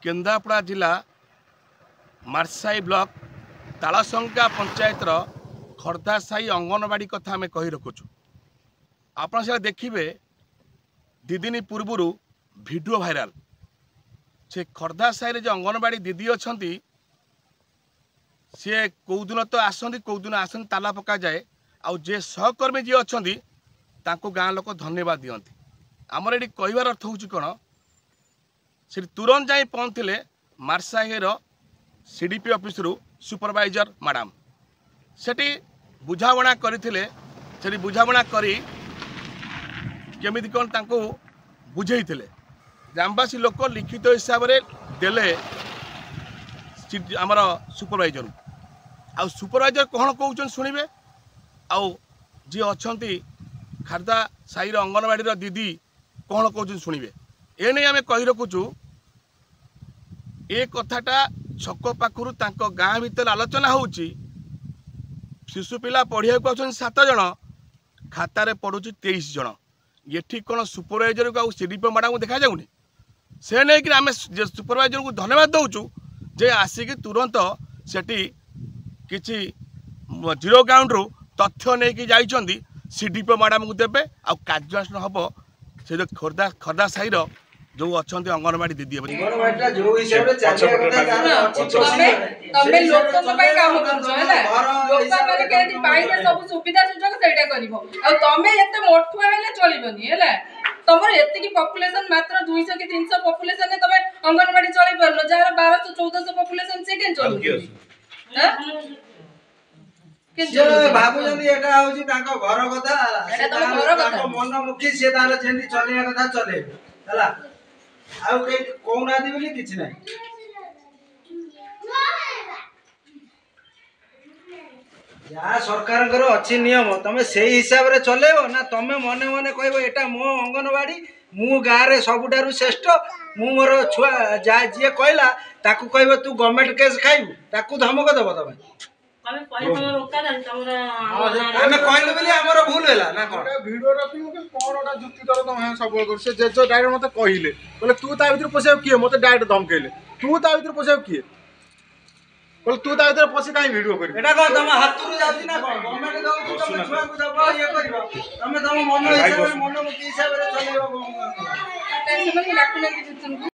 केन्द्रापड़ा जिला मार्साई ब्लॉक तालासंका पंचायतर खर्दा साई अंगनवाड़ी कथा आम कही रखुचु। आपण से देखिए दी दिन पूर्व वीडियो भाइराल से खर्दा साई जो अंगनवाड़ी दीदी अच्छा सी कौ दिन तो आसती कौ दिन आसती ताला पका जाए आउ जे सहकर्मी जी अच्छा गाँ लोक धन्यवाद दियंती। आमर ये कहबार अर्थ हूँ कौन से तुरंत जाई पहुँचते मार्साईर सीडीपी ऑफिस रु सुपरवाइजर मैडम सेठी बुझाणा करते से बुझाणा करी केमिति कौन तांको बुझेइथिले ग्रामवासी लोक लिखित हिसाब से देले आमर सुपरवाइजर आउ सुपरवाइजर कौन कहउछन सुनिबे आउ जी अच्छी खारदा साईर अंगनवाड़ी दीदी कौन कहउछन सुनिबे ए नहीं आम कही रखुचु। ए कथाटा छक पाखु गाँ भीतर आलोचना होउची शिशु पिला पढ़िया को 7 जन खातार पढ़ुची 23 जन ये कौन सुपरवाइजर को सीडीपी मैडम को देखा जाऊनी से नहीं कि आम सुपरवाइजर को धन्यवाद दौचु जे आसिक तुरंत सेठी किछि जीरो ग्राउंड रु तथ्य नहीं कि जाइछंदी सीडीपी मैडम को देबे आ कार्यानुष्ठान हम से जो खर्दा साईर जो अच्छा अंगनवाड़ी दीदी तुम एति पॉपुलेशन मात्र 200 कि 300 पॉपुलेशन तुम अंगनवाड़ी चलाई पारन जार 1200-1400 पॉपुलेशन से केन चलु बाबू जंदी एटा होची ताको घर कथा एटा ताको मन मुखी से तार जेंदी चलेया कथा चले हला आउ के कोना दी बोली किछ नै या सरकार कर अछि नियम तमे सेही हिसाब रे चलेबो ना तमे मने मने कहबो एटा मो अंगनवाड़ी मु गाँ रे सबुटारु श्रेष्ठ मु मोर छुआ जा जे कहला ताकू कहबो तू गवर्नमेंट केस खाइबू ताकू धमक देबो तमे हमें पहिले हमर ओका जान हमरा हमें कहले बोली हमर भूल होला ना कोन वीडियो रखी के कोनटा जुक्ति तर तमे सब कर से जे जो डायरेक्ट मते कहिले बोले तू ता भीतर पसे किए मते डायरेक्ट धमकेले तू ता भीतर पसे किए बोले तू ता भीतर पसे काई वीडियो करी एटा को तम हातुरु जाउची ना कोन गवर्नमेंट दउ तमे छुआ को दबा ये करबो तमे तम मन हिसाब रे मन मुखी हिसाब रे चलेबो टेंशन में डाकुने